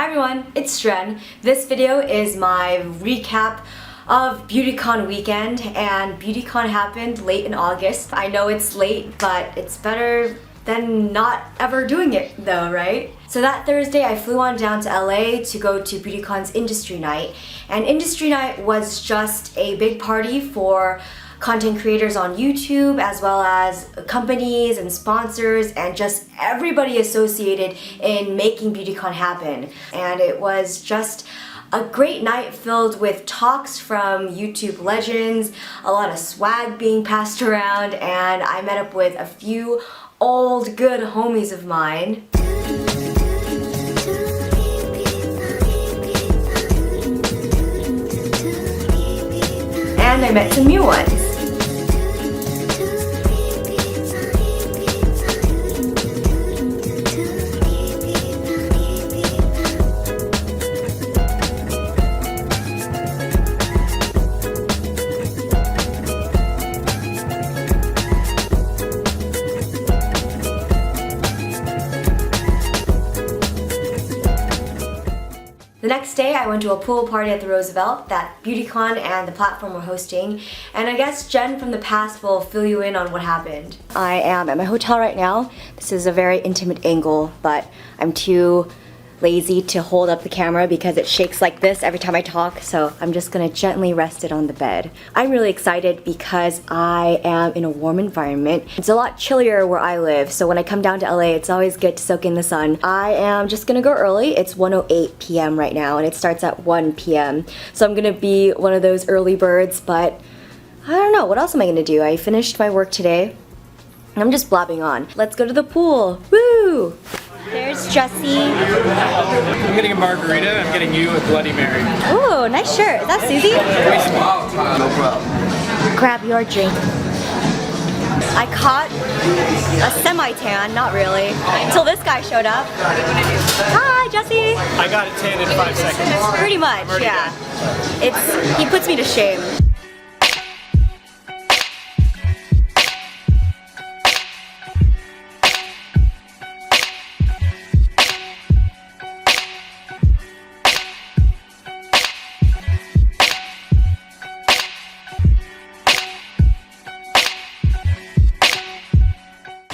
Hi everyone, it's Dren. This video is my recap of BeautyCon weekend, and BeautyCon happened late in August. I know it's late, but it's better than not ever doing it though, right? So that Thursday I flew on down to LA to go to BeautyCon's Industry Night, and Industry Night was just a big party for content creators on YouTube, as well as companies and sponsors and just everybody associated in making BeautyCon happen. And it was just a great night filled with talks from YouTube legends, a lot of swag being passed around, and I met up with a few old good homies of mine. And I met some new ones. The next day I went to a pool party at the Roosevelt that BeautyCon and the platform were hosting, and I guess Jen from the past will fill you in on what happened. I am at my hotel right now. This is a very intimate angle, but I'm too lazy to hold up the camera because it shakes like this every time I talk, so I'm just gonna gently rest it on the bed. I'm really excited because I am in a warm environment. It's a lot chillier where I live, so when I come down to LA, it's always good to soak in the sun. I am just gonna go early. It's 1:08 p.m. right now, and it starts at 1 p.m. So I'm gonna be one of those early birds, but I don't know, what else am I gonna do? I finished my work today. I'm just blabbing on. Let's go to the pool. Woo! There's Jesse. I'm getting a margarita. I'm getting you a Bloody Mary. Ooh, nice shirt. Is that Susie? No problem. Grab your drink. I caught a semi-tan, not really, until this guy showed up. Hi, Jesse. I got it tan in 5 seconds. Pretty much, yeah. He puts me to shame.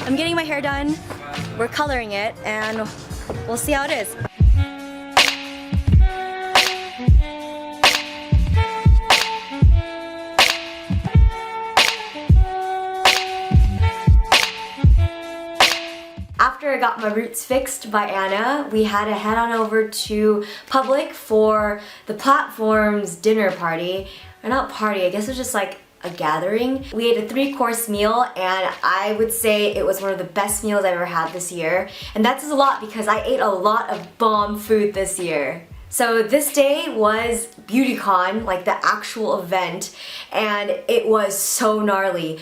I'm getting my hair done, we're coloring it, and we'll see how it is. After I got my roots fixed by Anna, we had to head on over to Public for the platform's dinner party. Or not party, I guess it was just like a gathering. We ate a 3-course meal, and I would say it was one of the best meals I've ever had this year. And that says a lot because I ate a lot of bomb food this year. So this day was BeautyCon, like the actual event, and it was so gnarly.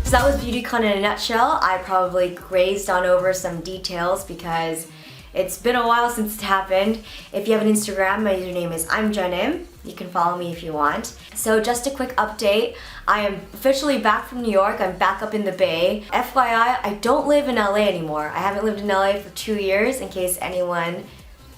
So that was BeautyCon in a nutshell. I probably grazed on over some details because It's been a while since it happened. If you have an Instagram, my username is I'mJenim. You can follow me if you want. So just a quick update. I am officially back from New York. I'm back up in the Bay. FYI, I don't live in LA anymore. I haven't lived in LA for 2 years, in case anyone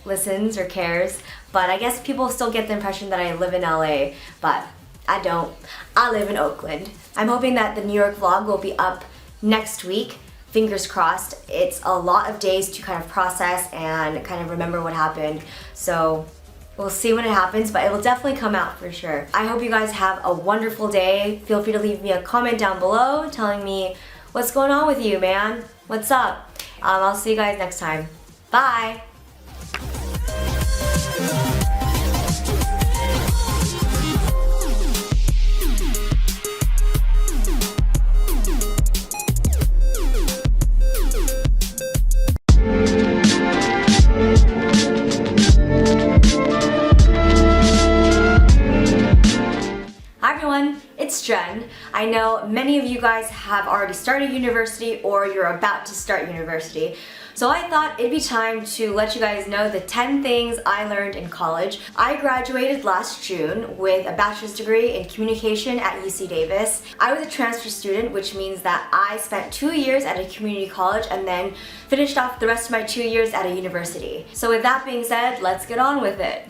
listens or cares. But I guess people still get the impression that I live in LA, but I don't. I live in Oakland. I'm hoping that the New York vlog will be up next week. Fingers crossed. It's a lot of days to kind of process and kind of remember what happened. So we'll see when it happens, but it will definitely come out for sure. I hope you guys have a wonderful day. Feel free to leave me a comment down below telling me what's going on with you, man. What's up? I'll see you guys next time. Bye. It's Jen. I know many of you guys have already started university or you're about to start university. So I thought it'd be time to let you guys know the 10 things I learned in college. I graduated last June with a bachelor's degree in communication at UC Davis. I was a transfer student, which means that I spent 2 years at a community college and then finished off the rest of my 2 years at a university. So with that being said, let's get on with it.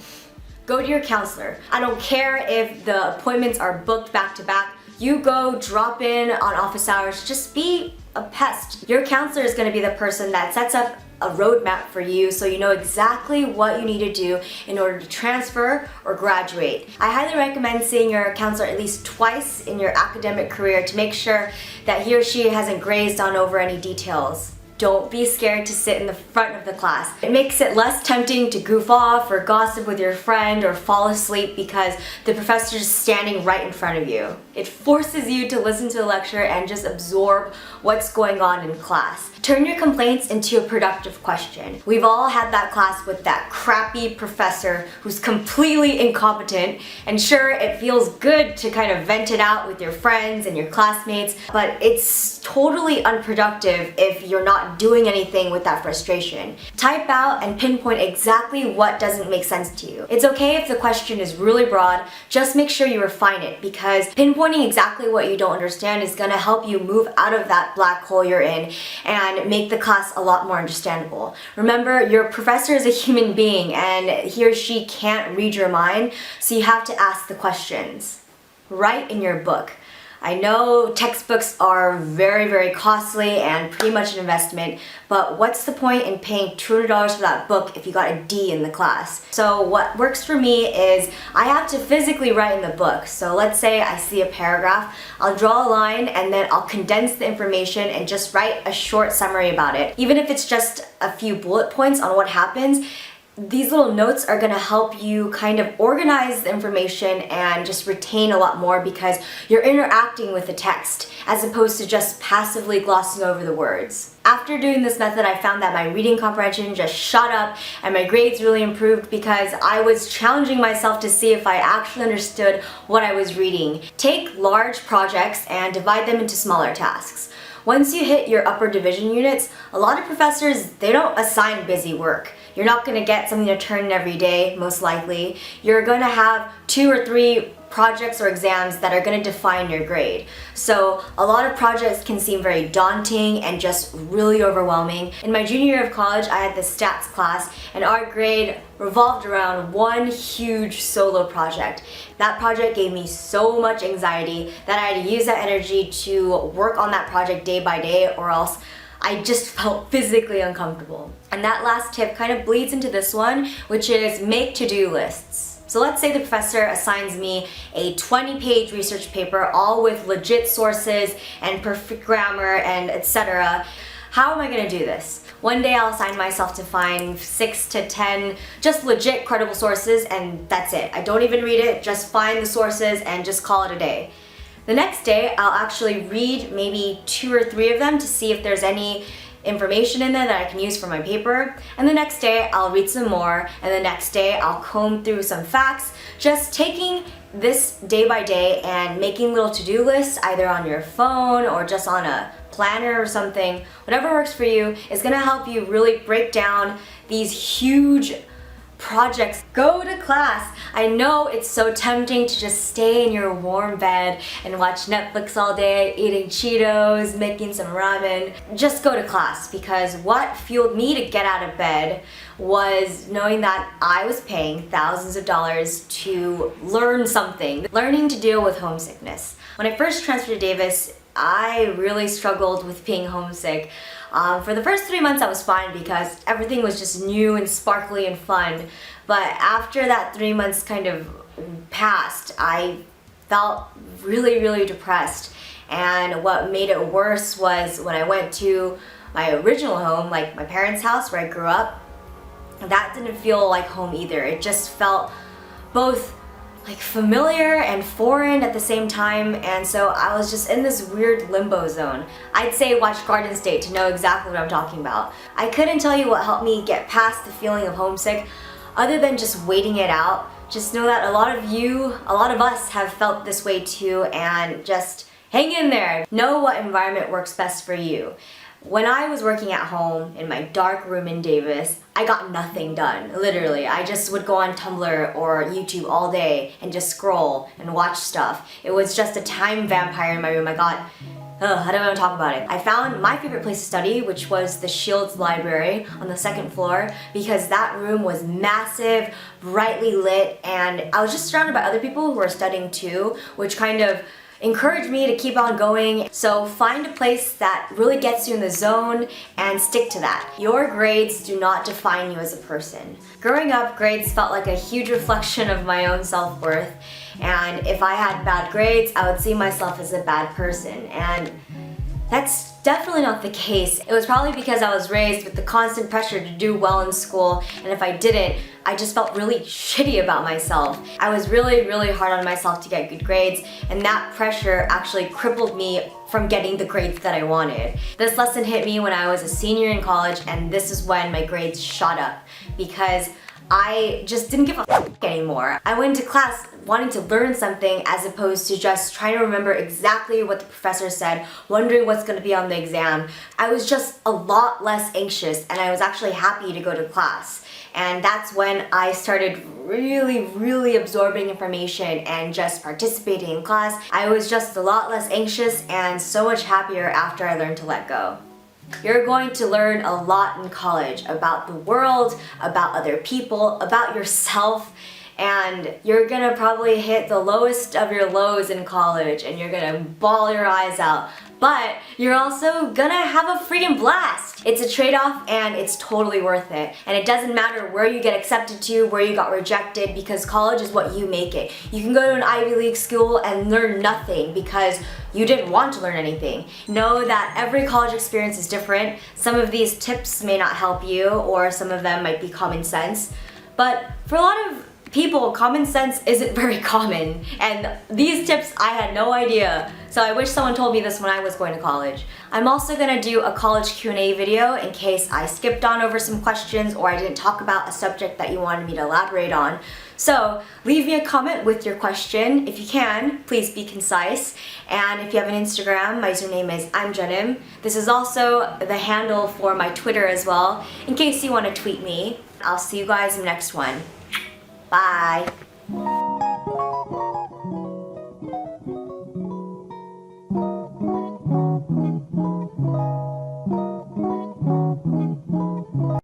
Go to your counselor. I don't care if the appointments are booked back to back. You go drop in on office hours. Just be a pest. Your counselor is going to be the person that sets up a roadmap for you so you know exactly what you need to do in order to transfer or graduate. I highly recommend seeing your counselor at least twice in your academic career to make sure that he or she hasn't grazed on over any details. Don't be scared to sit in the front of the class. It makes it less tempting to goof off or gossip with your friend or fall asleep because the professor is standing right in front of you. It forces you to listen to the lecture and just absorb what's going on in class. Turn your complaints into a productive question. We've all had that class with that crappy professor who's completely incompetent, and sure, it feels good to kind of vent it out with your friends and your classmates, but it's totally unproductive if you're not doing anything with that frustration. Type out and pinpoint exactly what doesn't make sense to you. It's okay if the question is really broad, just make sure you refine it, because pinpointing exactly what you don't understand is gonna help you move out of that black hole you're in and make the class a lot more understandable. Remember, your professor is a human being and he or she can't read your mind, so you have to ask the questions. Write in your book. I know textbooks are very, very costly and pretty much an investment, but what's the point in paying $200 for that book if you got a D in the class? So what works for me is I have to physically write in the book. So let's say I see a paragraph, I'll draw a line and then I'll condense the information and just write a short summary about it. Even if it's just a few bullet points on what happens, these little notes are going to help you kind of organize the information and just retain a lot more because you're interacting with the text as opposed to just passively glossing over the words. After doing this method, I found that my reading comprehension just shot up and my grades really improved because I was challenging myself to see if I actually understood what I was reading. Take large projects and divide them into smaller tasks. Once you hit your upper division units, a lot of professors, they don't assign busy work. You're not going to get something to turn in every day, most likely. You're going to have 2 or 3 projects or exams that are going to define your grade. So a lot of projects can seem very daunting and just really overwhelming. In my junior year of college, I had this stats class and our grade revolved around one huge solo project. That project gave me so much anxiety that I had to use that energy to work on that project day by day, or else I just felt physically uncomfortable. And that last tip kind of bleeds into this one, which is make to-do lists. So let's say the professor assigns me a 20-page research paper, all with legit sources and perfect grammar and etc. How am I going to do this? One day I'll assign myself to find 6 to 10 just legit credible sources, and that's it. I don't even read it, just find the sources and just call it a day. The next day I'll actually read maybe 2 or 3 of them to see if there's any information in there that I can use for my paper, and the next day I'll read some more, and the next day I'll comb through some facts, just taking this day by day and making little to-do lists either on your phone or just on a planner or something, whatever works for you, is gonna help you really break down these huge projects. Go to class. I know it's so tempting to just stay in your warm bed and watch Netflix all day, eating Cheetos, making some ramen. Just go to class, because what fueled me to get out of bed was knowing that I was paying thousands of dollars to learn something, learning to deal with homesickness. When I first transferred to Davis, I really struggled with being homesick. For the first 3 months I was fine because everything was just new and sparkly and fun. But after that 3 months kind of passed, I felt really depressed. And what made it worse was when I went to my original home, like my parents' house where I grew up, that didn't feel like home either. It just felt both like familiar and foreign at the same time, and so I was just in this weird limbo zone. I'd say watch Garden State to know exactly what I'm talking about. I couldn't tell you what helped me get past the feeling of homesick other than just waiting it out. Just know that a lot of us have felt this way too, and just hang in there. Know what environment works best for you. When I was working at home in my dark room in Davis, I got nothing done, literally. I just would go on Tumblr or YouTube all day and just scroll and watch stuff. It was just a time vampire in my room. I don't want to talk about it. I found my favorite place to study, which was the Shields Library on the 2nd floor, because that room was massive, brightly lit, and I was just surrounded by other people who were studying too, which kind of encouraged me to keep on going. So find a place that really gets you in the zone and stick to that. Your grades do not define you as a person. Growing up, grades felt like a huge reflection of my own self-worth, and if I had bad grades, I would see myself as a bad person, and that's definitely not the case. It was probably because I was raised with the constant pressure to do well in school, and if I didn't, I just felt really shitty about myself. I was really hard on myself to get good grades, and that pressure actually crippled me from getting the grades that I wanted. This lesson hit me when I was a senior in college, and this is when my grades shot up, because I just didn't give a fuck anymore. I went to class wanting to learn something as opposed to just trying to remember exactly what the professor said, wondering what's going to be on the exam. I was just a lot less anxious, and I was actually happy to go to class. And that's when I started really absorbing information and just participating in class. I was just a lot less anxious and so much happier after I learned to let go. You're going to learn a lot in college about the world, about other people, about yourself, and you're gonna probably hit the lowest of your lows in college and you're gonna bawl your eyes out. But you're also gonna have a freaking blast. It's a trade-off and it's totally worth it. And it doesn't matter where you get accepted to, where you got rejected, because college is what you make it. You can go to an Ivy League school and learn nothing because you didn't want to learn anything. Know that every college experience is different. Some of these tips may not help you, or some of them might be common sense. But for a lot of people, common sense isn't very common, and these tips I had no idea, so I wish someone told me this when I was going to college. I'm also gonna do a college Q&A video in case I skipped on over some questions or I didn't talk about a subject that you wanted me to elaborate on. So leave me a comment with your question. If you can, please be concise. And if you have an Instagram, my username is I'mJenim. This is also the handle for my Twitter as well, in case you want to tweet me. I'll see you guys in the next one. Bye.